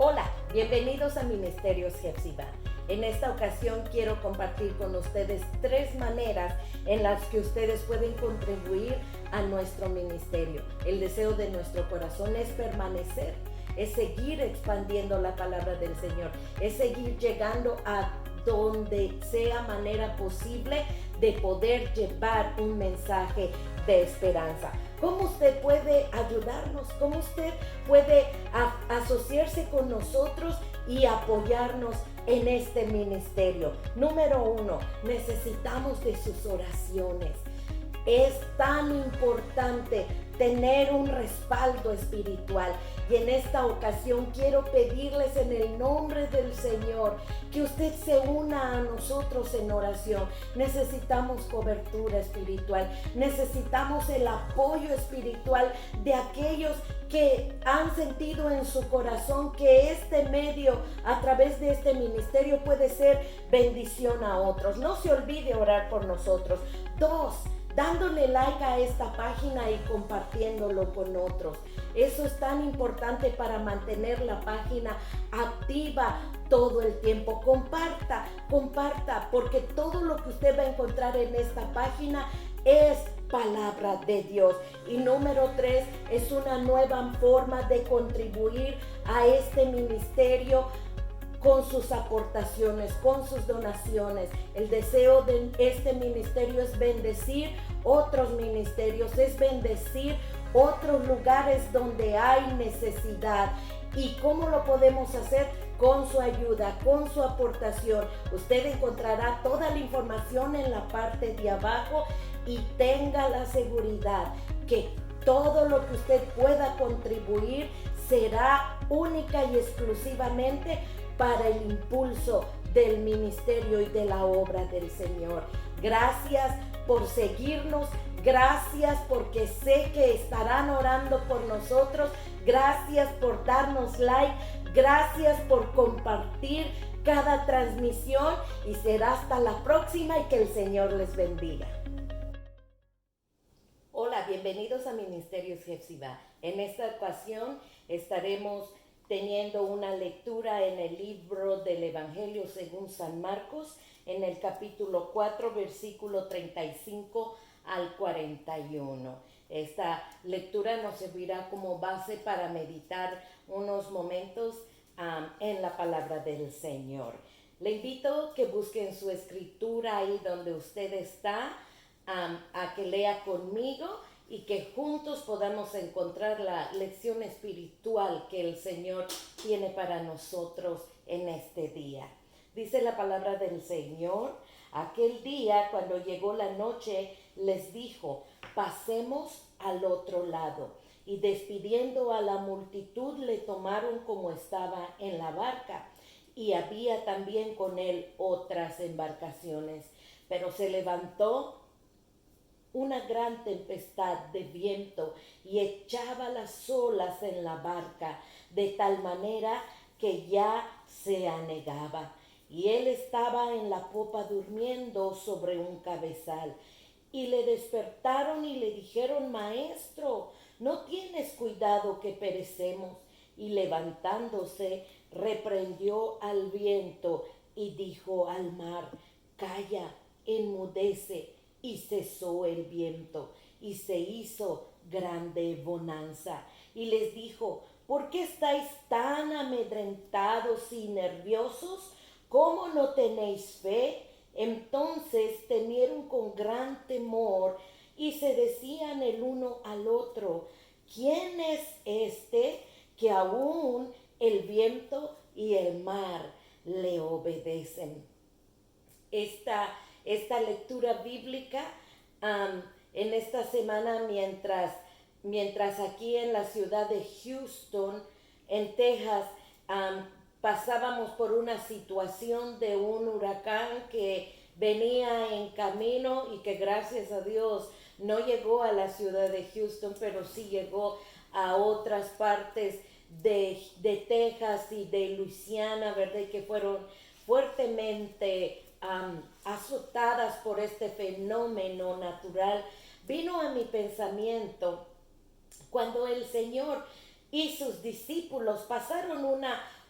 Hola, bienvenidos a Ministerios Jefsiba. En esta ocasión quiero compartir con ustedes 3 maneras en las que ustedes pueden contribuir a nuestro ministerio. El deseo de nuestro corazón es permanecer, es seguir expandiendo la palabra del Señor, es seguir llegando a donde sea manera posible de poder llevar un mensaje de esperanza. ¿Cómo usted puede ayudarnos? ¿Cómo usted puede asociarse con nosotros y apoyarnos en este ministerio? Número 1, necesitamos de sus oraciones. Es tan importante tener un respaldo espiritual, y en esta ocasión quiero pedirles en el nombre del Señor que usted se una a nosotros en oración. Necesitamos cobertura espiritual, necesitamos el apoyo espiritual de aquellos que han sentido en su corazón que este medio, a través de este ministerio, puede ser bendición a otros. No se olvide orar por nosotros. 2, dándole like a esta página y compartiéndolo con otros. Eso es tan importante para mantener la página activa todo el tiempo. Comparta, porque todo lo que usted va a encontrar en esta página es palabra de Dios. Y número 3, es una nueva forma de contribuir a este ministerio con sus aportaciones, con sus donaciones. El deseo de este ministerio es bendecir otros ministerios, es bendecir otros lugares donde hay necesidad. ¿Y cómo lo podemos hacer? Con su ayuda, con su aportación. Usted encontrará toda la información en la parte de abajo, y tenga la seguridad que todo lo que usted pueda contribuir será única y exclusivamente para el impulso del ministerio y de la obra del Señor. Gracias por seguirnos, gracias porque sé que estarán orando por nosotros, gracias por darnos like, gracias por compartir cada transmisión, y será hasta la próxima, y que el Señor les bendiga. Hola, bienvenidos a Ministerios Jefsiba. En esta ocasión estaremos teniendo una lectura en el libro del Evangelio según San Marcos, en el capítulo 4, versículo 35 al 41. Esta lectura nos servirá como base para meditar unos momentos en la palabra del Señor. Le invito a que busquen su escritura ahí donde usted está, a que lea conmigo y que juntos podamos encontrar la lección espiritual que el Señor tiene para nosotros en este día. Dice la palabra del Señor: aquel día, cuando llegó la noche, les dijo: pasemos al otro lado. Y despidiendo a la multitud, le tomaron como estaba en la barca, y había también con él otras embarcaciones. Pero se levantó una gran tempestad de viento y echaba las olas en la barca, de tal manera que ya se anegaba. Y él estaba en la popa durmiendo sobre un cabezal. Y le despertaron y le dijeron: Maestro, ¿no tienes cuidado que perecemos? Y levantándose, reprendió al viento y dijo al mar: Calla, enmudece. Y cesó el viento, y se hizo grande bonanza. Y les dijo: ¿por qué estáis tan amedrentados y nerviosos? ¿Cómo no tenéis fe? Entonces temieron con gran temor, y se decían el uno al otro: ¿quién es este que aún el viento y el mar le obedecen? Esta lectura bíblica en esta semana, mientras aquí en la ciudad de Houston, en Texas, pasábamos por una situación de un huracán que venía en camino y que gracias a Dios no llegó a la ciudad de Houston, pero sí llegó a otras partes de Texas y de Luisiana, ¿verdad? Y que fueron fuertemente azotadas por este fenómeno natural. Vino a mi pensamiento cuando el Señor y sus discípulos pasaron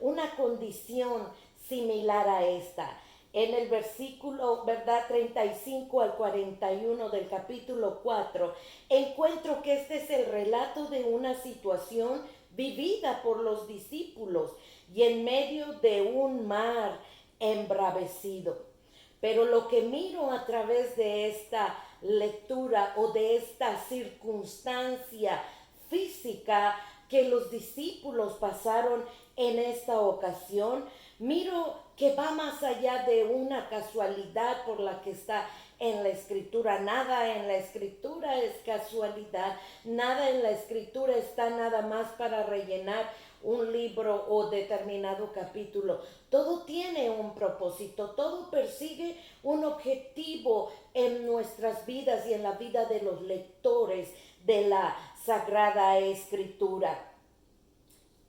una condición similar a esta. En el versículo, ¿verdad? 35 al 41 del capítulo 4, encuentro que este es el relato de una situación vivida por los discípulos y en medio de un mar embravecido. Pero lo que miro a través de esta lectura o de esta circunstancia física que los discípulos pasaron en esta ocasión, miro que va más allá de una casualidad por la que está en la escritura. Nada en la escritura es casualidad, nada en la escritura está nada más para rellenar un libro o determinado capítulo. Todo tiene un propósito, todo persigue un objetivo en nuestras vidas y en la vida de los lectores de la Sagrada Escritura.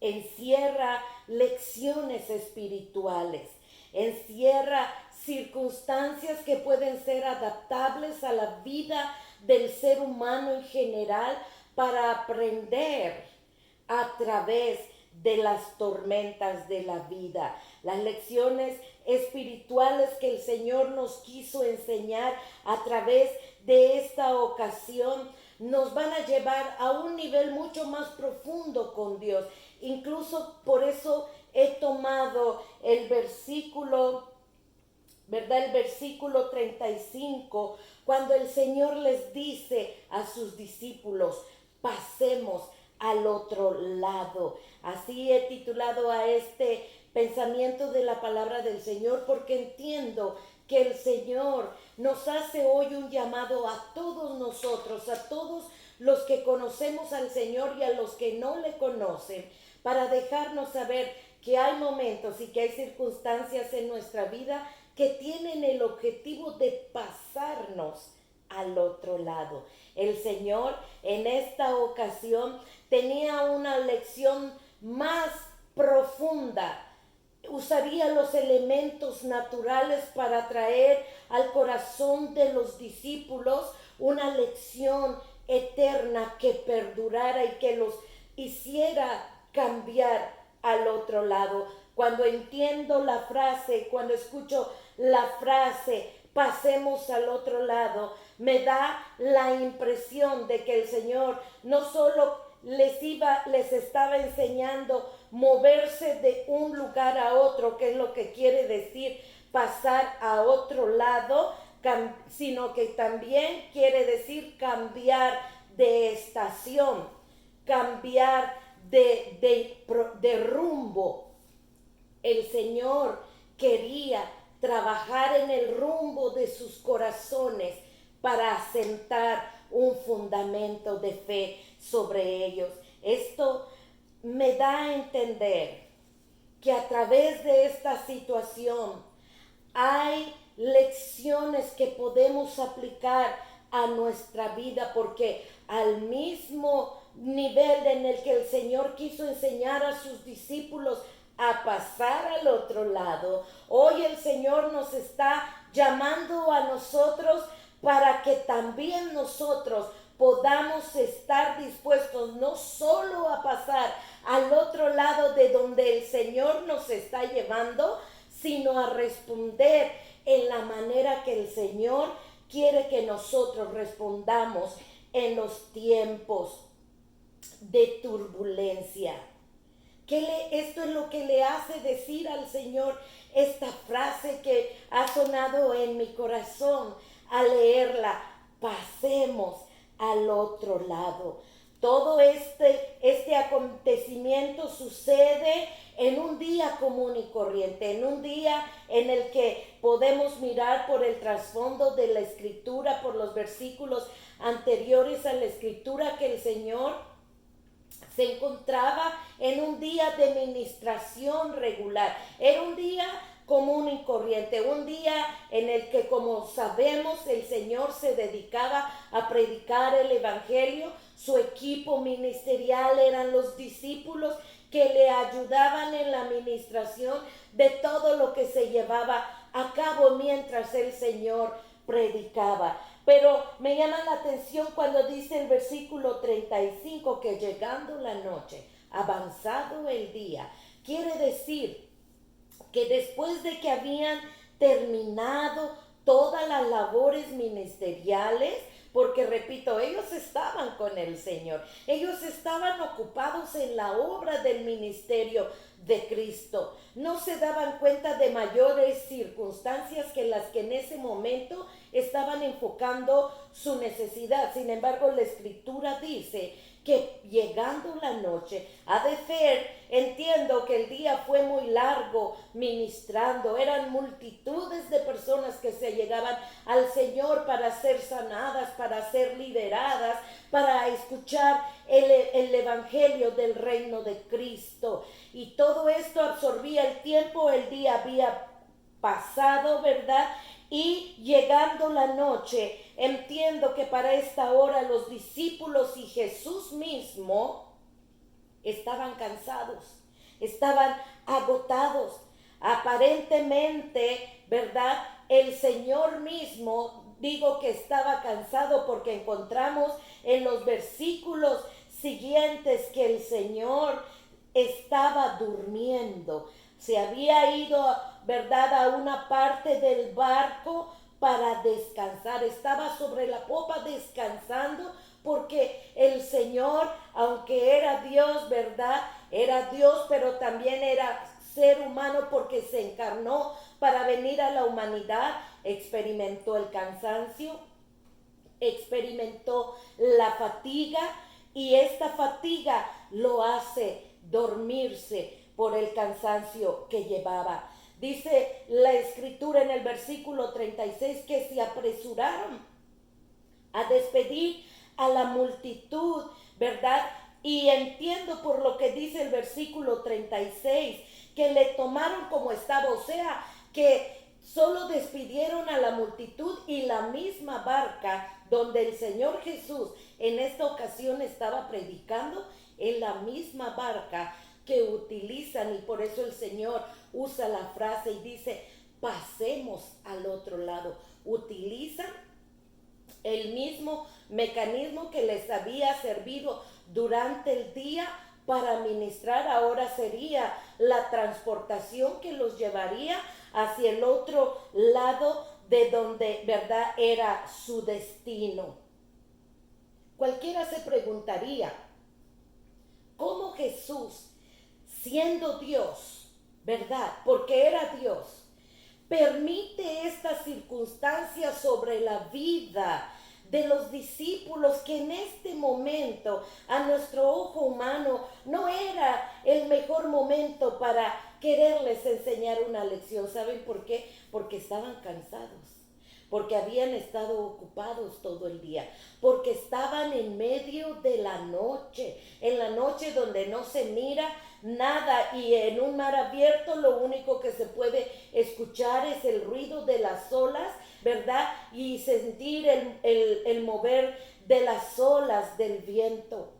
Encierra lecciones espirituales, encierra circunstancias que pueden ser adaptables a la vida del ser humano en general para aprender a través de las tormentas de la vida. Las lecciones espirituales que el Señor nos quiso enseñar a través de esta ocasión nos van a llevar a un nivel mucho más profundo con Dios. Incluso por eso he tomado el versículo, ¿verdad? El versículo 35, cuando el Señor les dice a sus discípulos, pasemos al otro lado. Así he titulado a este pensamiento de la palabra del Señor, porque entiendo que el Señor nos hace hoy un llamado a todos nosotros, a todos los que conocemos al Señor y a los que no le conocen, para dejarnos saber que hay momentos y que hay circunstancias en nuestra vida que tienen el objetivo de pasarnos al otro lado. El Señor en esta ocasión tenía una lección más profunda. Usaría los elementos naturales para traer al corazón de los discípulos una lección eterna que perdurara y que los hiciera cambiar al otro lado. Cuando entiendo la frase, cuando escucho la frase, pasemos al otro lado, me da la impresión de que el Señor no solo les estaba enseñando moverse de un lugar a otro, que es lo que quiere decir pasar a otro lado, sino que también quiere decir cambiar de estación, cambiar de rumbo. El Señor quería trabajar en el rumbo de sus corazones para asentar un fundamento de fe sobre ellos. Esto me da a entender que a través de esta situación hay lecciones que podemos aplicar a nuestra vida, porque al mismo nivel en el que el Señor quiso enseñar a sus discípulos a pasar al otro lado, hoy el Señor nos está llamando a nosotros para que también nosotros podamos estar dispuestos no solo a pasar al otro lado de donde el Señor nos está llevando, sino a responder en la manera que el Señor quiere que nosotros respondamos en los tiempos de turbulencia. Esto es lo que le hace decir al Señor esta frase que ha sonado en mi corazón al leerla: pasemos al otro lado. Todo este acontecimiento sucede en un día común y corriente, en un día en el que podemos mirar por el trasfondo de la Escritura, por los versículos anteriores a la Escritura, que el Señor se encontraba en un día de ministración regular. Era un día común y corriente, un día en el que, como sabemos, el Señor se dedicaba a predicar el Evangelio. Su equipo ministerial eran los discípulos que le ayudaban en la administración de todo lo que se llevaba a cabo mientras el Señor predicaba. Pero me llama la atención cuando dice el versículo 35 que llegando la noche avanzado el día. Quiere decir que después de que habían terminado todas las labores ministeriales, porque repito, ellos estaban con el Señor, ellos estaban ocupados en la obra del ministerio de Cristo, no se daban cuenta de mayores circunstancias que las que en ese momento estaban enfocando su necesidad. Sin embargo, la Escritura dice que llegando la noche, ha de ser, entiendo que el día fue muy largo ministrando, eran multitudes de personas que se llegaban al Señor para ser sanadas, para ser liberadas, para escuchar el evangelio del reino de Cristo. Y todo esto absorbía el tiempo, el día había pasado, ¿verdad? Y llegando la noche, entiendo que para esta hora los discípulos y Jesús mismo estaban cansados, estaban agotados. Aparentemente, ¿verdad? El Señor mismo, digo que estaba cansado porque encontramos en los versículos siguientes que el Señor estaba durmiendo. Se había ido, ¿verdad?, a una parte del barco para descansar. Estaba sobre la popa descansando porque el Señor, aunque era Dios, ¿verdad?, era Dios, pero también era ser humano porque se encarnó para venir a la humanidad. Experimentó el cansancio, experimentó la fatiga, y esta fatiga lo hace dormirse por el cansancio que llevaba. Dice la Escritura en el versículo 36 que se apresuraron a despedir a la multitud, ¿verdad? Y entiendo por lo que dice el versículo 36 que le tomaron como estaba, o sea, que solo despidieron a la multitud y la misma barca donde el Señor Jesús en esta ocasión estaba predicando, en la misma barca que utilizan, y por eso el Señor usa la frase y dice, pasemos al otro lado. Utilizan el mismo mecanismo que les había servido durante el día para ministrar, ahora sería la transportación que los llevaría hacia el otro lado de donde, ¿verdad?, era su destino. Cualquiera se preguntaría, ¿cómo Jesús, siendo Dios, ¿verdad?, porque era Dios, permite estas circunstancias sobre la vida de los discípulos que en este momento a nuestro ojo humano no era el mejor momento para quererles enseñar una lección? ¿Saben por qué? Porque estaban cansados, porque habían estado ocupados todo el día, porque estaban en medio de la noche, en la noche donde no se mira nada, y en un mar abierto lo único que se puede escuchar es el ruido de las olas, ¿verdad? Y sentir el mover de las olas del viento.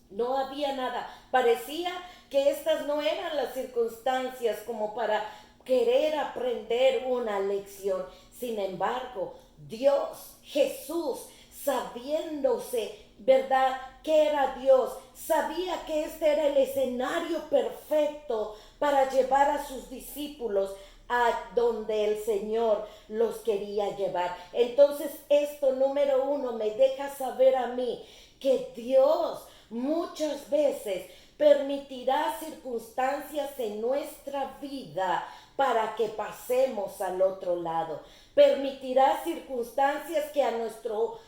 No había nada. Parecía que estas no eran las circunstancias como para querer aprender una lección. Sin embargo, Dios, Jesús, sabiéndose, ¿verdad?, que era Dios, sabía que este era el escenario perfecto para llevar a sus discípulos a donde el Señor los quería llevar. Entonces, esto, número uno, me deja saber a mí que Dios muchas veces permitirá circunstancias en nuestra vida para que pasemos al otro lado. Permitirá circunstancias que a nuestro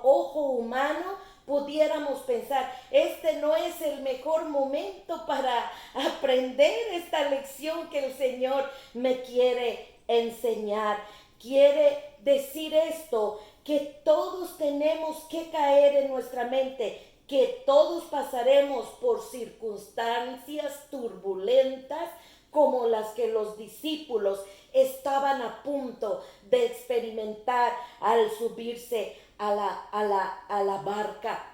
ojo humano pudiéramos pensar, este no es el mejor momento para aprender esta lección que el Señor me quiere enseñar. Quiere decir esto, que todos tenemos que caer en nuestra mente, que todos pasaremos por circunstancias turbulentas como las que los discípulos estaban a punto de experimentar al subirse a la barca,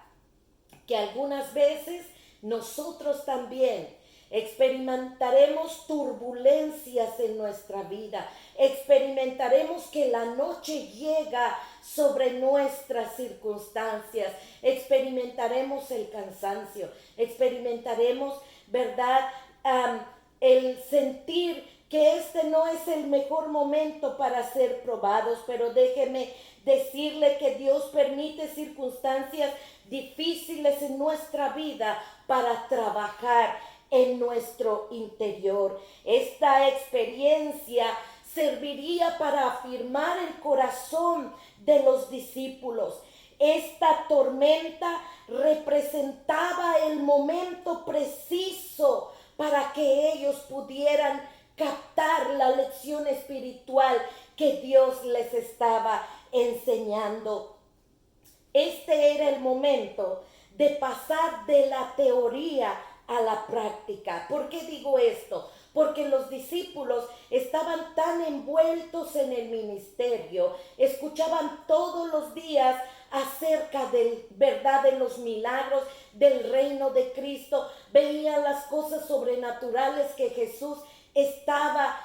que algunas veces nosotros también experimentaremos turbulencias en nuestra vida, experimentaremos que la noche llega sobre nuestras circunstancias, experimentaremos el cansancio, experimentaremos, ¿verdad? El sentir que este no es el mejor momento para ser probados, pero déjeme decirle que Dios permite circunstancias difíciles en nuestra vida para trabajar en nuestro interior. Esta experiencia serviría para afirmar el corazón de los discípulos. Esta tormenta representaba el momento preciso para que ellos pudieran captar la lección espiritual que Dios les estaba enseñando. Este era el momento de pasar de la teoría a la práctica. ¿Por qué digo esto? Porque los discípulos estaban tan envueltos en el ministerio, escuchaban todos los días acerca de verdad de los milagros del reino de Cristo, veían las cosas sobrenaturales que Jesús estaba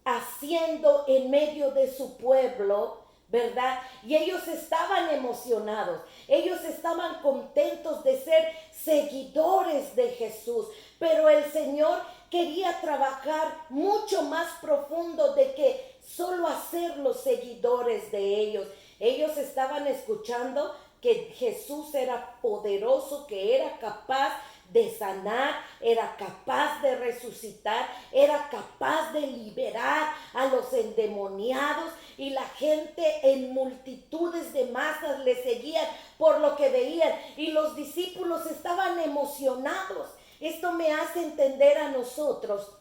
haciendo en medio de su pueblo, ¿verdad? Y ellos estaban emocionados, ellos estaban contentos de ser seguidores de Jesús, pero el Señor quería trabajar mucho más profundo de que solo hacerlos seguidores de ellos. Ellos estaban escuchando que Jesús era poderoso, que era capaz de sanar, era capaz de resucitar, era capaz de liberar a los endemoniados, y la gente en multitudes de masas le seguían por lo que veían, y los discípulos estaban emocionados. Esto me hace entender a nosotros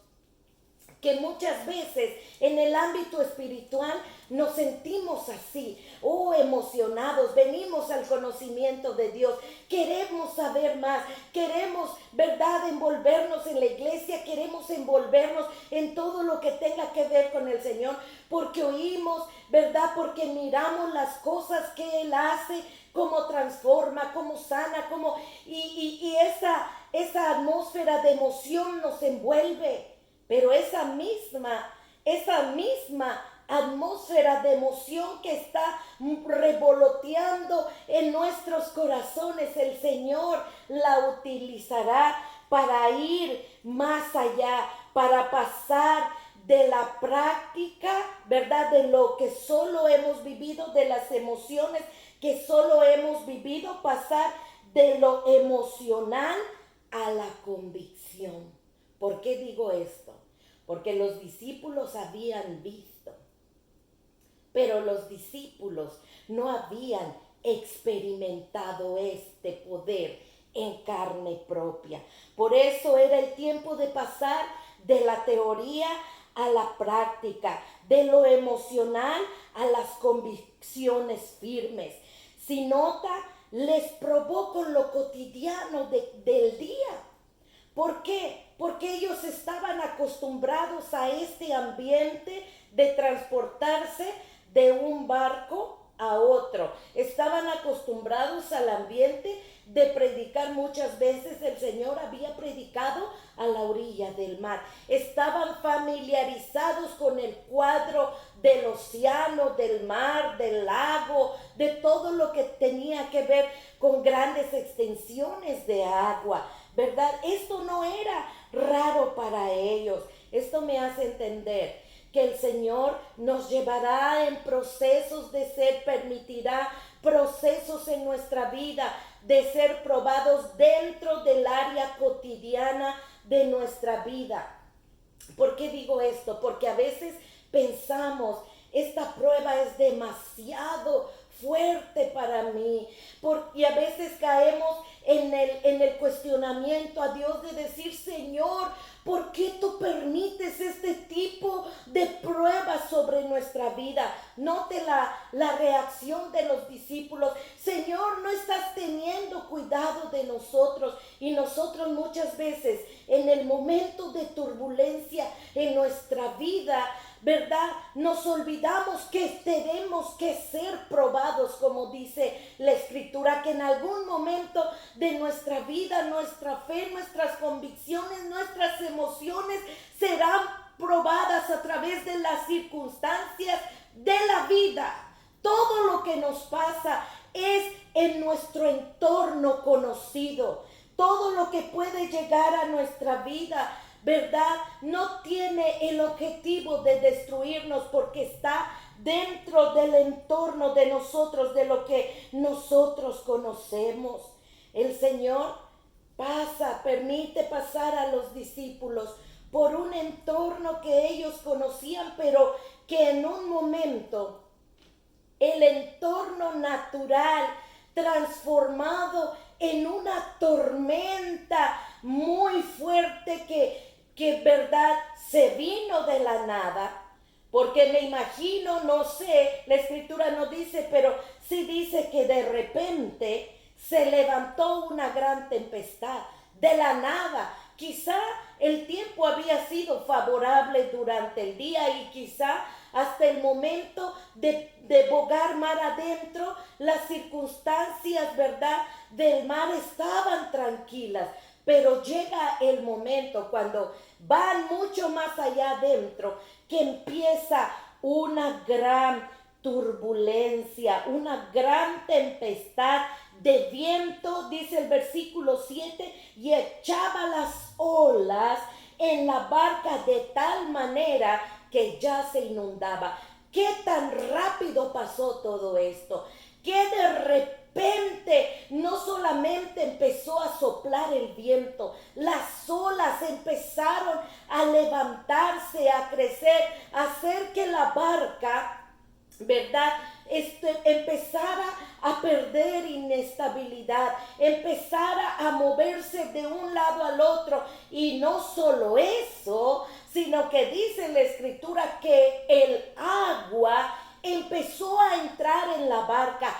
que muchas veces en el ámbito espiritual nos sentimos así, emocionados, venimos al conocimiento de Dios, queremos saber más, queremos, ¿verdad?, envolvernos en la iglesia, queremos envolvernos en todo lo que tenga que ver con el Señor, porque oímos, ¿verdad?, porque miramos las cosas que Él hace, cómo transforma, cómo sana, y esa atmósfera de emoción nos envuelve. Pero esa misma atmósfera de emoción que está revoloteando en nuestros corazones, el Señor la utilizará para ir más allá, para pasar de la práctica, ¿verdad?, de lo que solo hemos vivido, de las emociones que solo hemos vivido, pasar de lo emocional a la convicción. ¿Por qué digo esto? Porque los discípulos habían visto, pero los discípulos no habían experimentado este poder en carne propia. Por eso era el tiempo de pasar de la teoría a la práctica, de lo emocional a las convicciones firmes. Si nota, les probó con lo cotidiano del día. ¿Por qué? Porque ellos estaban acostumbrados a este ambiente de transportarse de un barco a otro. Estaban acostumbrados al ambiente de predicar. Muchas veces el Señor había predicado a la orilla del mar. Estaban familiarizados con el cuadro del océano, del mar, del lago, de todo lo que tenía que ver con grandes extensiones de agua, ¿verdad? Esto no era raro para ellos. Esto me hace entender que el Señor nos llevará en procesos de ser, permitirá procesos en nuestra vida de ser probados dentro del área cotidiana de nuestra vida. ¿Por qué digo esto? Porque a veces pensamos, esta prueba es demasiado fuerte para mí, y a veces caemos en el cuestionamiento a Dios de decir: Señor, ¿por qué tú permites este tipo de pruebas sobre nuestra vida? Note la reacción de los discípulos: Señor, no estás teniendo cuidado de nosotros. Y nosotros muchas veces en el momento de turbulencia en nuestra vida, ¿verdad? Nos olvidamos que tenemos que ser probados, como dice la Escritura, que en algún momento de nuestra vida, nuestra fe, nuestras convicciones, nuestras emociones serán probadas a través de las circunstancias de la vida. Todo lo que nos pasa es en nuestro entorno conocido. Todo lo que puede llegar a nuestra vida, ¿verdad? No tiene el objetivo de destruirnos porque está dentro del entorno de nosotros, de lo que nosotros conocemos. El Señor permite pasar a los discípulos por un entorno que ellos conocían, pero que en un momento el entorno natural transformado en una tormenta muy fuerte que verdad se vino de la nada, porque me imagino, no sé, la Escritura no dice, pero sí dice que de repente se levantó una gran tempestad de la nada. Quizá el tiempo había sido favorable durante el día y quizá hasta el momento de bogar mar adentro, las circunstancias, ¿verdad?, del mar estaban tranquilas. Pero llega el momento cuando van mucho más allá adentro, que empieza una gran turbulencia, una gran tempestad de viento, dice el versículo 7, y echaba las olas en la barca de tal manera que ya se inundaba. ¿Qué tan rápido pasó todo esto? Que de repente no solamente empezó a soplar el viento, las olas empezaron a levantarse, a crecer, a hacer que la barca, ¿verdad?, empezara a perder inestabilidad, empezara a moverse de un lado al otro. Y no solo eso, sino que dice la Escritura que el agua empezó a entrar en la barca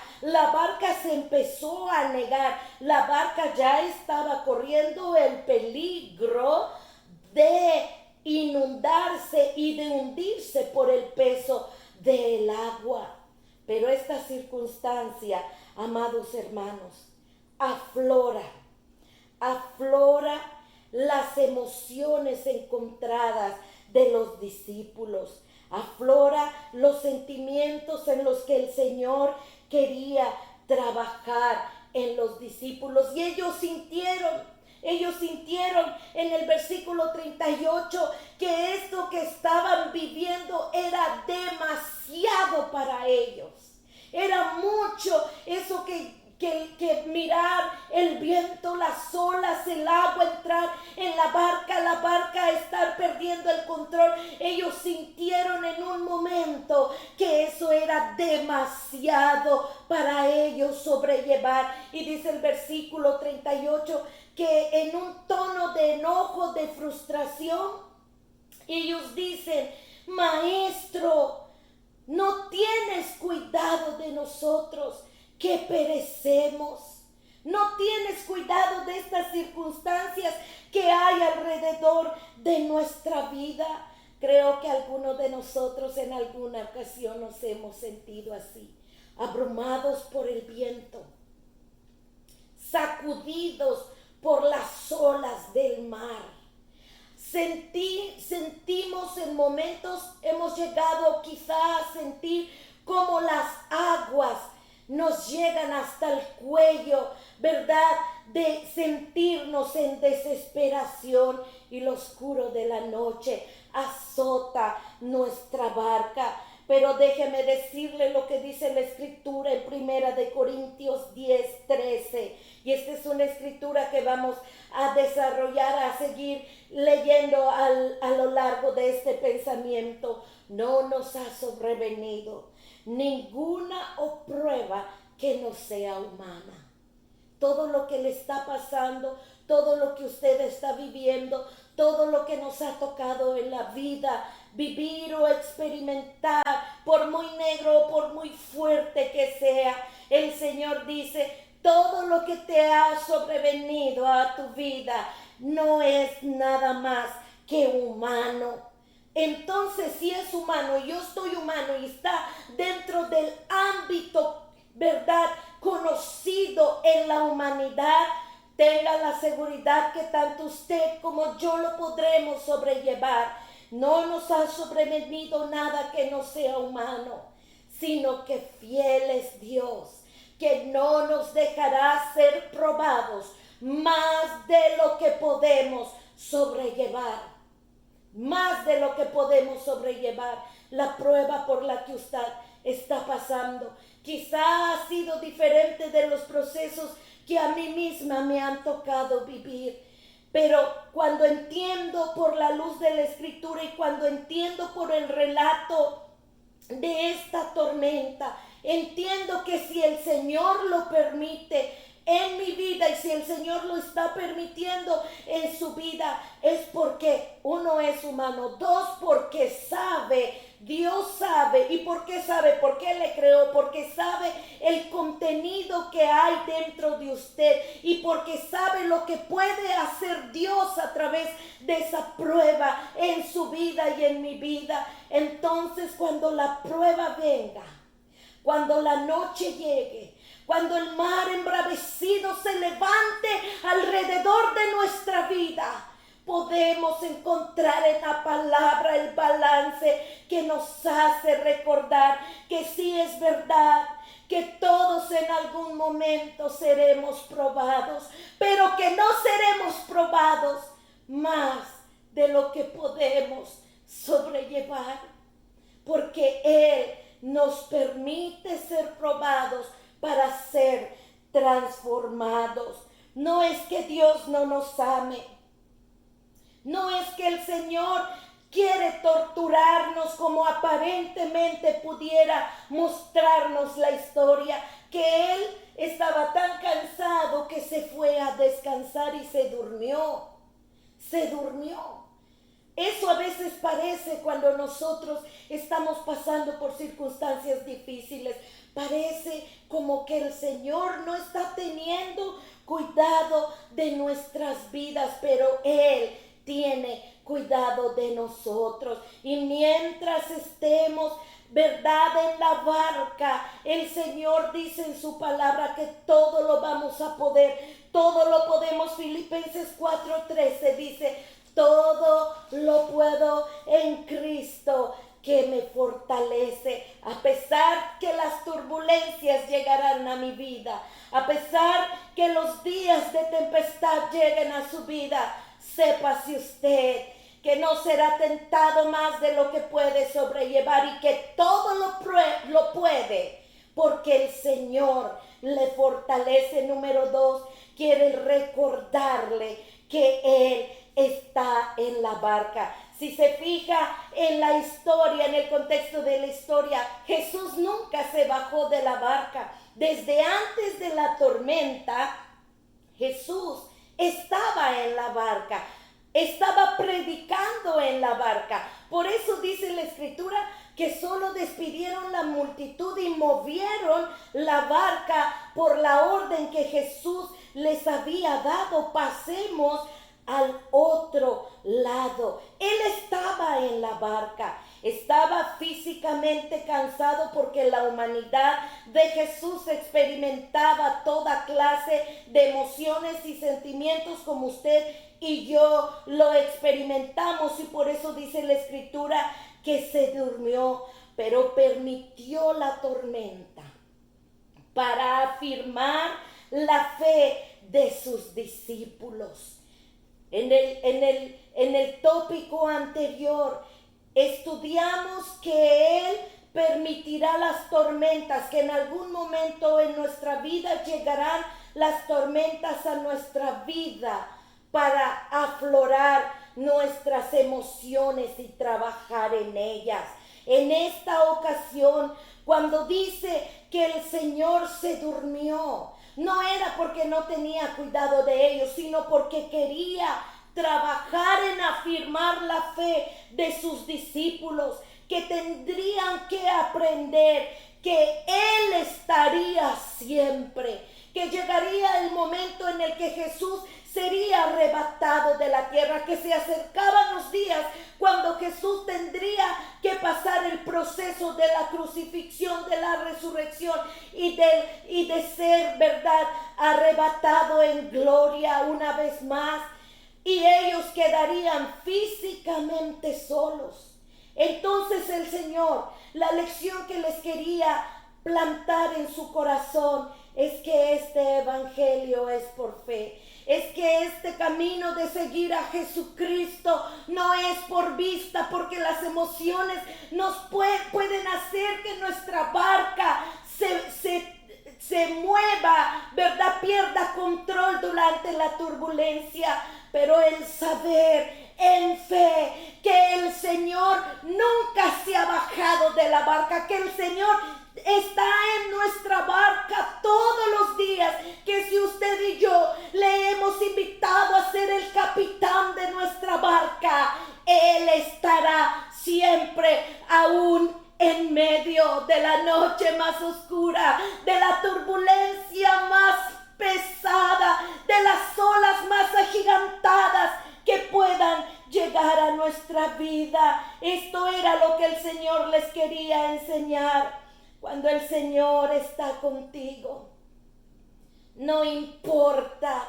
se empezó a anegar, la barca ya estaba corriendo el peligro de inundarse y de hundirse por el peso del agua. Pero esta circunstancia, amados hermanos, aflora las emociones encontradas de los discípulos, aflora los sentimientos en los que el Señor quería trabajar en los discípulos. Y ellos sintieron en el versículo 38 que esto que estaban viviendo era demasiado para ellos. Era mucho eso que mirar el viento, las olas, el agua entrar en la barca estar perdiendo el control. Ellos sintieron en un momento que eso era demasiado para ellos sobrellevar. Y dice el versículo 38 que en un tono de enojo, de frustración, ellos dicen: Maestro, no tienes cuidado de nosotros, que perecemos. No tienes cuidado de estas circunstancias que hay alrededor de nuestra vida. Creo que algunos de nosotros en alguna ocasión nos hemos sentido así, abrumados por el viento, sacudidos por las olas del mar. Sentimos en momentos, hemos llegado quizá a sentir como las aguas nos llegan hasta el cuello, ¿verdad? De sentirnos en desesperación, y lo oscuro de la noche azota nuestra barca. Pero déjeme decirle lo que dice la Escritura en 1 Corintios 10:13. Y esta es una escritura que vamos a desarrollar, a seguir leyendo a lo largo de este pensamiento. No nos ha sobrevenido ninguna prueba que no sea humana. Todo lo que le está pasando, todo lo que usted está viviendo, todo lo que nos ha tocado en la vida, vivir o experimentar, por muy negro o por muy fuerte que sea, el Señor dice: todo lo que te ha sobrevenido a tu vida no es nada más que humano. Entonces, si es humano y yo estoy humano y está dentro del ámbito, ¿verdad?, conocido en la humanidad, tenga la seguridad que tanto usted como yo lo podremos sobrellevar. No nos ha sobrevenido nada que no sea humano, sino que fiel es Dios, que no nos dejará ser probados más de lo que podemos sobrellevar. Más de lo que podemos sobrellevar. La prueba por la que usted está pasando quizá ha sido diferente de los procesos que a mí misma me han tocado vivir. Pero cuando entiendo por la luz de la Escritura y cuando entiendo por el relato de esta tormenta, entiendo que si el Señor lo permite en mi vida y si el Señor lo está permitiendo en su vida, es porque uno es humano, dos, porque sabe, Dios sabe. ¿Y por qué sabe? ¿Por qué le creó? Porque sabe el contenido que hay dentro de usted y porque sabe lo que puede hacer Dios a través de esa prueba en su vida y en mi vida. Entonces, cuando la prueba venga, cuando la noche llegue, cuando el mar embravecido se levante alrededor de nuestra vida, podemos encontrar en la palabra el balance que nos hace recordar que sí es verdad, que todos en algún momento seremos probados, pero que no seremos probados más de lo que podemos sobrellevar, porque Él nos permite ser probados para ser transformados. No es que Dios no nos ame. No es que el Señor quiere torturarnos como aparentemente pudiera mostrarnos la historia, que Él estaba tan cansado que se fue a descansar y se durmió. Se durmió. Eso a veces parece cuando nosotros estamos pasando por circunstancias difíciles. Parece como que el Señor no está teniendo cuidado de nuestras vidas, pero Él tiene cuidado de nosotros. Y mientras estemos, ¿verdad?, en la barca, el Señor dice en su palabra que todo lo vamos a poder, todo lo podemos. Filipenses 4:13 dice: todo lo puedo en Cristo que me fortalece. A pesar que las turbulencias llegarán a mi vida, a pesar que los días de tempestad lleguen a su vida, sépase usted que no será tentado más de lo que puede sobrellevar y que todo lo puede, porque el Señor le fortalece. Número 2, quiere recordarle que Él está en la barca. Si se fija en la historia, en el contexto de la historia, Jesús nunca se bajó de la barca. Desde antes de la tormenta, Jesús estaba en la barca, estaba predicando en la barca. Por eso dice la Escritura que solo despidieron la multitud y movieron la barca por la orden que Jesús les había dado. Pasemos al otro lado. Él estaba en la barca, estaba físicamente cansado porque la humanidad de Jesús experimentaba toda clase de emociones y sentimientos como usted y yo lo experimentamos, y por eso dice la Escritura que se durmió, pero permitió la tormenta para afirmar la fe de sus discípulos. En el tópico anterior estudiamos que Él permitirá las tormentas, que en algún momento en nuestra vida llegarán las tormentas a nuestra vida para aflorar nuestras emociones y trabajar en ellas. En esta ocasión, cuando dice que el Señor se durmió, no era porque no tenía cuidado de ellos, sino porque quería trabajar en afirmar la fe de sus discípulos, que tendrían que aprender que Él estaría siempre, que llegaría el momento en el que Jesús sería arrebatado de la tierra, que se acercaban los días cuando Jesús tendría que pasar el proceso de la crucifixión, de la resurrección y de ser, ¿verdad?, arrebatado en gloria una vez más. Y ellos quedarían físicamente solos. Entonces el Señor, la lección que les quería plantar en su corazón es que este evangelio es por fe. Es que este camino de seguir a Jesucristo no es por vista, porque las emociones nos pueden hacer que nuestra barca se mueva, ¿verdad?, pierda control durante la turbulencia. Pero el saber en fe que el Señor nunca se ha bajado de la barca, que el Señor está en nuestra barca todos los días, que si usted y yo le hemos invitado a ser el capitán de nuestra barca, Él estará siempre aún en medio de la noche más oscura, de la turbulencia más pesada, de las olas más agigantadas que puedan llegar a nuestra vida. Esto era lo que el Señor les quería enseñar. Cuando el Señor está contigo, no importa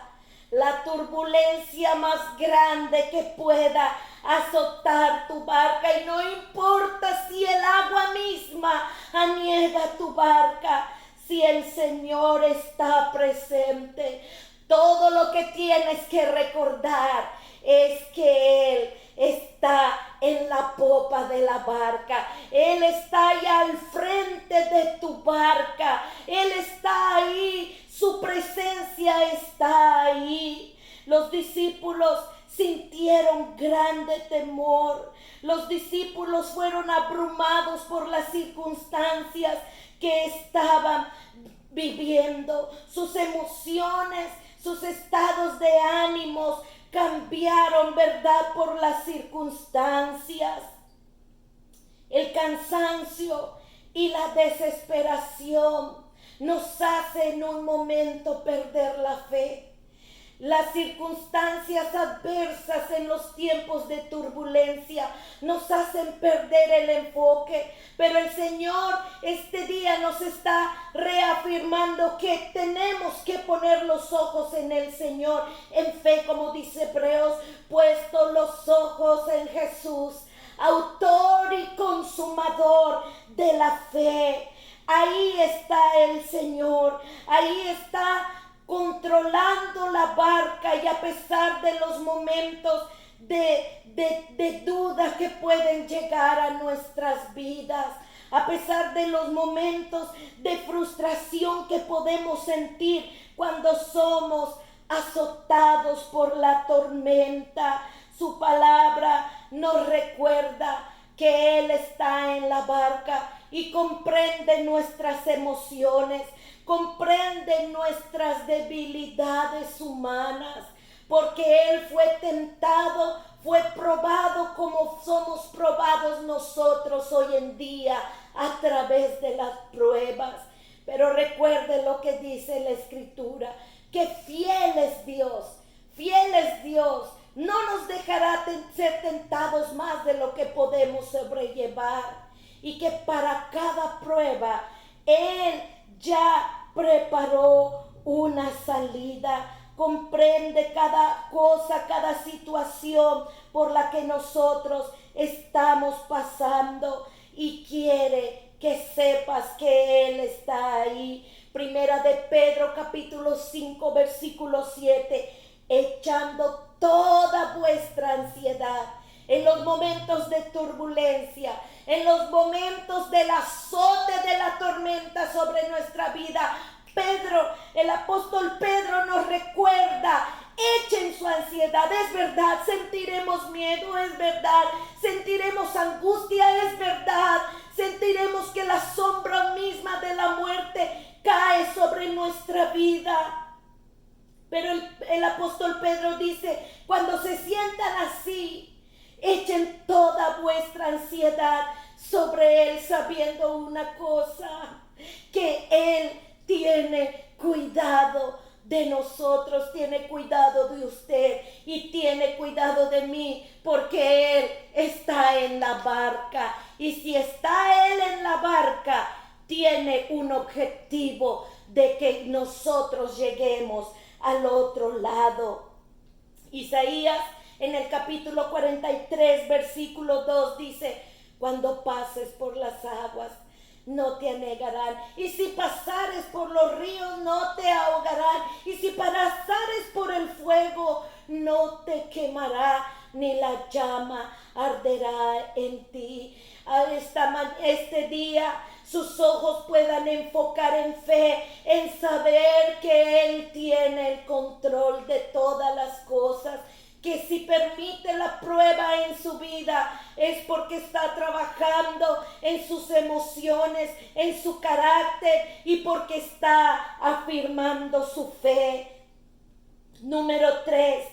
la turbulencia más grande que pueda azotar tu barca, y no importa si el agua misma aniega tu barca, si el Señor está presente. Todo lo que tienes que recordar es que Él está en la popa de la barca. Él está ahí al frente de tu barca. Él está ahí. Su presencia está ahí. Los discípulos sintieron grande temor. Los discípulos fueron abrumados por las circunstancias que estaban viviendo. Sus emociones, sus estados de ánimos cambiaron, ¿verdad?, por las circunstancias. El cansancio y la desesperación nos hace en un momento perder la fe. Las circunstancias adversas en los tiempos de turbulencia nos hacen perder el enfoque, pero el Señor este día nos está reafirmando que tenemos que poner los ojos en el Señor, en fe, como dice Hebreos, puesto los ojos en Jesús, autor y consumador de la fe. Ahí está el Señor, ahí está controlando la barca, y a pesar de los momentos de duda que pueden llegar a nuestras vidas, a pesar de los momentos de frustración que podemos sentir cuando somos azotados por la tormenta, su palabra nos recuerda que Él está en la barca y comprende nuestras emociones, comprende nuestras debilidades humanas, porque Él fue tentado, fue probado como somos probados nosotros hoy en día a través de las pruebas. Pero recuerde lo que dice la Escritura, que fiel es Dios, no nos dejará ser tentados más de lo que podemos sobrellevar, y que para cada prueba Él ya preparó una salida. Comprende cada cosa, cada situación por la que nosotros estamos pasando, y quiere que sepas que Él está ahí. Primera de Pedro capítulo 5 versículo 7, echando toda vuestra ansiedad en los momentos de turbulencia, en los momentos del azote de la tormenta sobre nuestra vida. El apóstol Pedro nos recuerda, echen su ansiedad. Es verdad, sentiremos miedo, es verdad, sentiremos angustia, es verdad, sentiremos que la sombra misma de la muerte cae sobre nuestra vida. Pero el apóstol Pedro dice, cuando se sientan así, echen toda vuestra ansiedad sobre Él, sabiendo una cosa, que Él tiene cuidado de nosotros, tiene cuidado de usted y tiene cuidado de mí, porque Él está en la barca. Y si está Él en la barca, tiene un objetivo de que nosotros lleguemos al otro lado. Isaías en el capítulo 43, versículo 2 dice: cuando pases por las aguas, no te anegarán, y si pasares por los ríos, no te ahogarán, y si pasares por el fuego, no te quemará, ni la llama arderá en ti. Este día sus ojos puedan enfocar en fe, en saber que Él tiene el control de todas las cosas, que si permite la prueba en su vida es porque está trabajando en sus emociones, en su carácter, y porque está afirmando su fe. Número 3,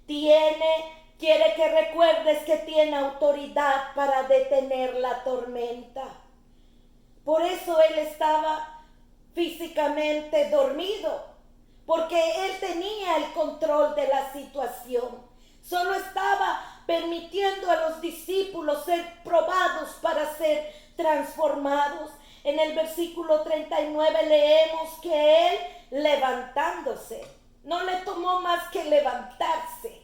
quiere que recuerdes que tiene autoridad para detener la tormenta. Por eso él estaba físicamente dormido, porque él tenía el control de la situación. Solo estaba permitiendo a los discípulos ser probados para ser transformados. En el versículo 39 leemos que él, levantándose, no le tomó más que levantarse.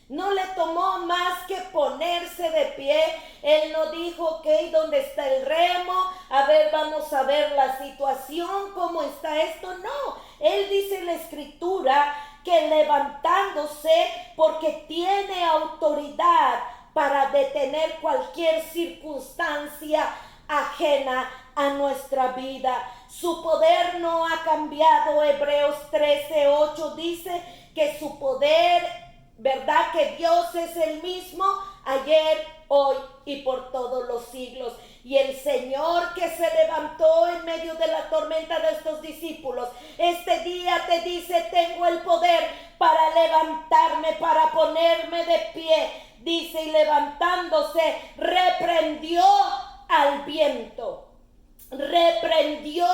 No le tomó más que ponerse de pie. Él no dijo: ok, ¿dónde está el remo? A ver, vamos a ver la situación, ¿cómo está esto? No, él dice en la escritura que levantándose, porque tiene autoridad para detener cualquier circunstancia ajena a nuestra vida. Su poder no ha cambiado. Hebreos 13:8 dice que su poder, ¿verdad? Que Dios es el mismo ayer, hoy y por todos los siglos. Y el Señor que se levantó en medio de la tormenta de estos discípulos, este día te dice: tengo el poder para levantarme, para ponerme de pie. Dice: y levantándose, reprendió al viento. Reprendió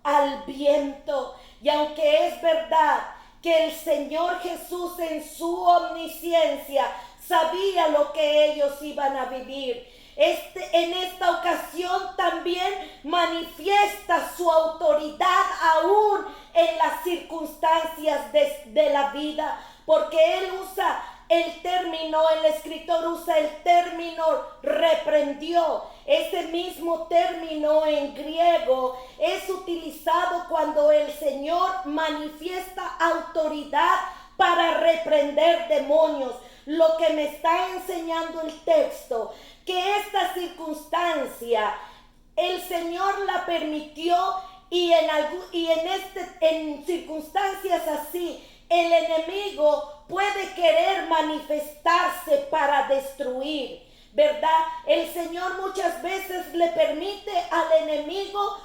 al viento. Y aunque es verdad que el Señor Jesús en su omnisciencia sabía lo que ellos iban a vivir, en esta ocasión también manifiesta su autoridad aún en las circunstancias de la vida, porque él usa el término, el escritor usa el término reprendió. Ese mismo término en griego es utilizado cuando el Señor manifiesta autoridad para reprender demonios. Lo que me está enseñando el texto, que esta circunstancia el Señor la permitió, y en circunstancias así el enemigo puede querer manifestarse para destruir, ¿verdad? El Señor muchas veces le permite al enemigo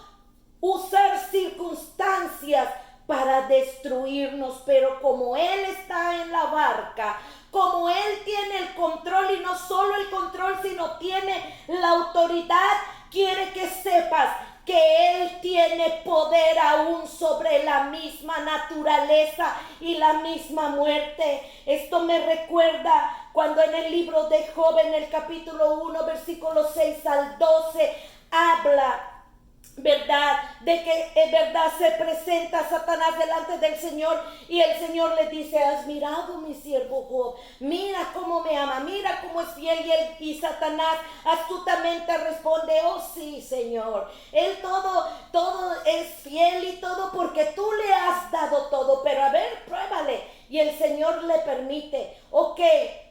usar circunstancias para destruirnos, pero como Él está en la barca, como Él tiene el control, y no solo el control, sino tiene la autoridad, quiere que sepas que Él tiene poder aún sobre la misma naturaleza y la misma muerte. Esto me recuerda cuando en el libro de Job, en el capítulo 1, versículos 6 al 12, habla, ¿verdad?, de que en verdad se presenta Satanás delante del Señor, y el Señor le dice: has mirado mi siervo Job, mira cómo me ama, mira cómo es fiel. Y Satanás astutamente responde: oh sí, Señor, él todo es fiel y todo porque tú le has dado todo, pero a ver, pruébale. Y el Señor le permite: ok,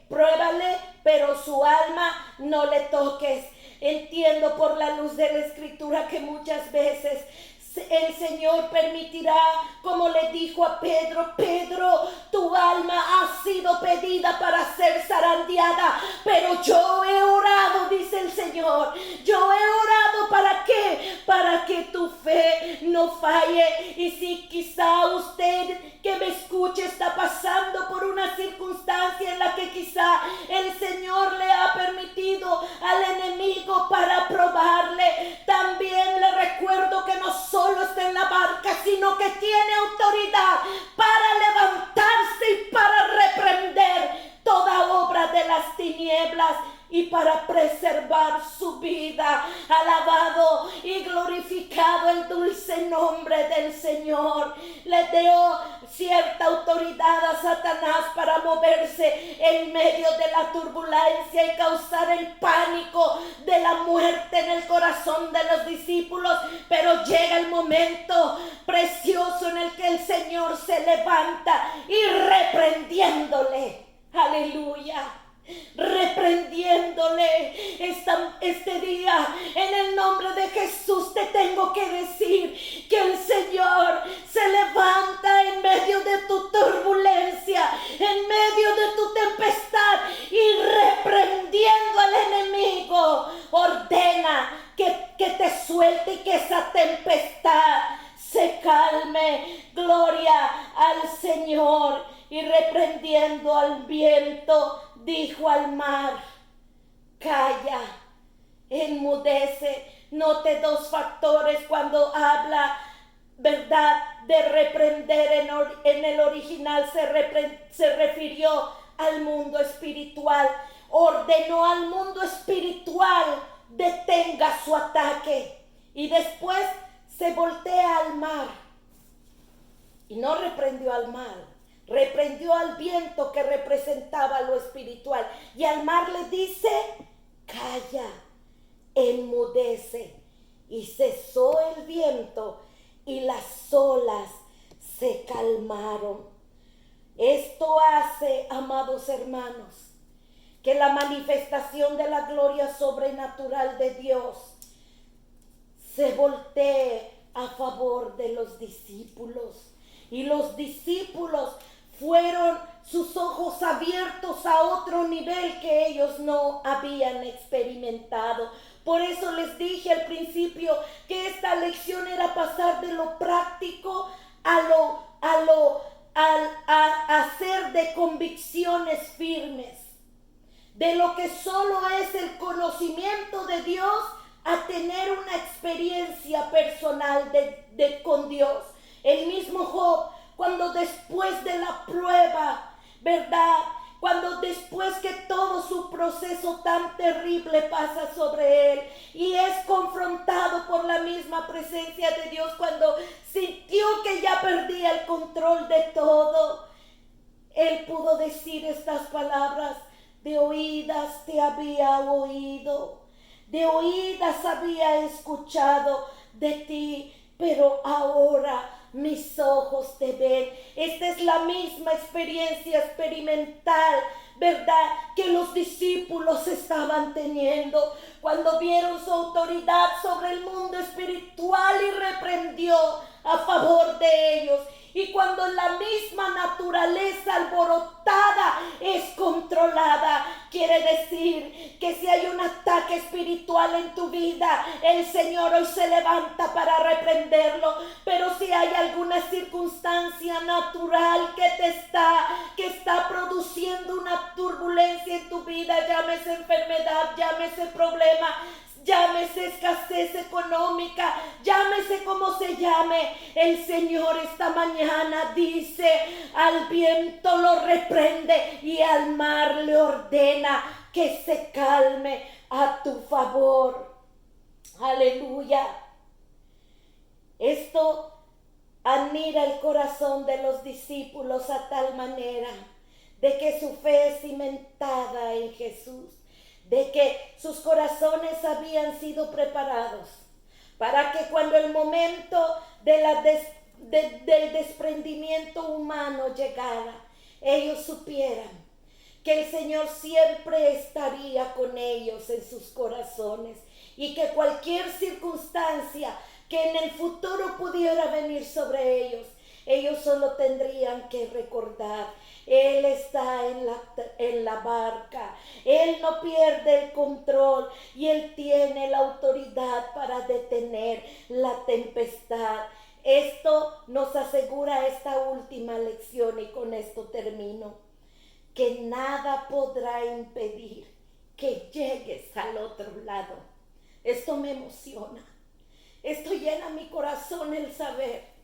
pruébale, pero su alma no le toques. Entiendo por la luz de la escritura que muchas veces el Señor permitirá, como le dijo a Pedro: Pedro, tu alma ha sido pedida para ser zarandeada, pero yo he orado, dice el Señor, yo he orado ¿para qué? Para que tu fe no falle. Y si quizá usted que me escuche está pasando por una circunstancia en la que quizá el Señor le ha permitido al enemigo para probarle, también le recuerdo que no solo está en la barca, sino que tiene autoridad para levantarse y para reprender toda obra de las tinieblas y para preservar su vida. Alabado y glorificado el dulce nombre del Señor. Le dio cierta autoridad a Satanás para moverse en medio de la turbulencia y causar el pánico de la muerte en el corazón de los discípulos. Pero llega el momento precioso en el que el Señor se levanta y reprendiéndole, aleluya, reprendiéndole este día, en el nombre de Jesús te tengo que decir que el Señor se levanta en medio de tu turbulencia, en medio de tu tempestad, y reprendiendo al enemigo ordena que te suelte y que esa tempestad se calme. Gloria al Señor. Y reprendiendo al viento, dijo al mar: calla, enmudece. Note dos factores cuando habla, ¿verdad?, de reprender. En el original se refirió al mundo espiritual. Ordenó al mundo espiritual detenga su ataque. Y después se voltea al mar. Y no reprendió al mar. Reprendió al viento que representaba lo espiritual. Y al mar le dice: calla, enmudece. Y cesó el viento y las olas se calmaron. Esto hace, amados hermanos, que la manifestación de la gloria sobrenatural de Dios se voltee a favor de los discípulos. Y los discípulos fueron sus ojos abiertos a otro nivel que ellos no habían experimentado. Por eso les dije al principio que esta lección era pasar de lo práctico a hacer de convicciones firmes, de lo que solo es el conocimiento de Dios, a tener una experiencia personal con Dios. El mismo Job, cuando después de la prueba, ¿verdad?, cuando después que todo su proceso tan terrible pasa sobre él y es confrontado por la misma presencia de Dios, cuando sintió que ya perdía el control de todo, él pudo decir estas palabras: de oídas te había oído, de oídas había escuchado de ti, pero ahora mis ojos te ven. Esta es la misma experiencia experimental, ¿verdad?, que los discípulos estaban teniendo cuando vieron su autoridad sobre el mundo espiritual y reprendió a favor de ellos. Y cuando la misma naturaleza alborotada es controlada, quiere decir que si hay un ataque espiritual en tu vida, el Señor hoy se levanta para reprenderlo. Pero si hay alguna circunstancia natural que está produciendo una turbulencia en tu vida, llámese enfermedad, llámese problema, llámese escasez económica, llámese como se llame, el Señor esta mañana dice: al viento lo reprende y al mar le ordena que se calme a tu favor. Aleluya. Esto admira el corazón de los discípulos a tal manera de que su fe es cimentada en Jesús, de que sus corazones habían sido preparados para que cuando el momento del desprendimiento humano llegara, ellos supieran que el Señor siempre estaría con ellos en sus corazones y que cualquier circunstancia que en el futuro pudiera venir sobre ellos solo tendrían que recordar: Él está en la barca, Él no pierde el control y Él tiene la autoridad para detener la tempestad. Esto nos asegura esta última lección, y con esto termino: que nada podrá impedir que llegues al otro lado. Esto me emociona, esto llena mi corazón, el saber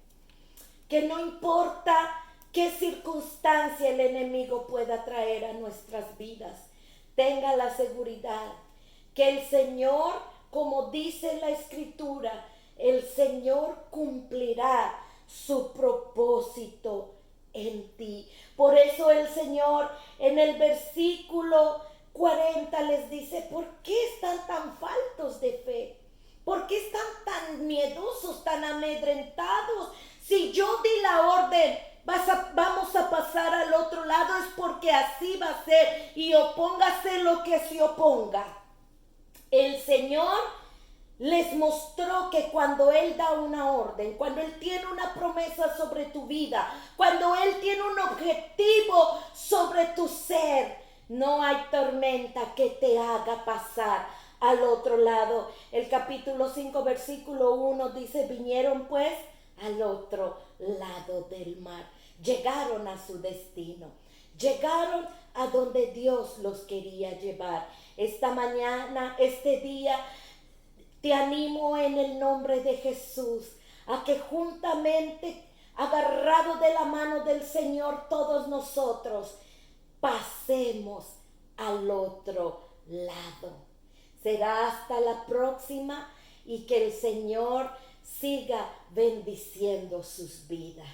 que no importa qué circunstancia el enemigo pueda traer a nuestras vidas, tenga la seguridad que el Señor, como dice la Escritura, el Señor cumplirá su propósito en ti. Por eso el Señor en el versículo 40 les dice: ¿por qué están tan faltos de fe? ¿Por qué están tan miedosos, tan amedrentados? Si yo di la orden, vamos a pasar al otro lado, es porque así va a ser, y opóngase lo que se oponga. El Señor les mostró que cuando Él da una orden, cuando Él tiene una promesa sobre tu vida, cuando Él tiene un objetivo sobre tu ser, no hay tormenta que te haga pasar al otro lado. El capítulo 5, versículo 1 dice: vinieron pues al otro lado del mar. Llegaron a su destino. Llegaron a donde Dios los quería llevar. Esta mañana, este día, te animo en el nombre de Jesús a que juntamente, agarrado de la mano del Señor, todos nosotros pasemos al otro lado. Será hasta la próxima, y que el Señor siga bendiciendo sus vidas.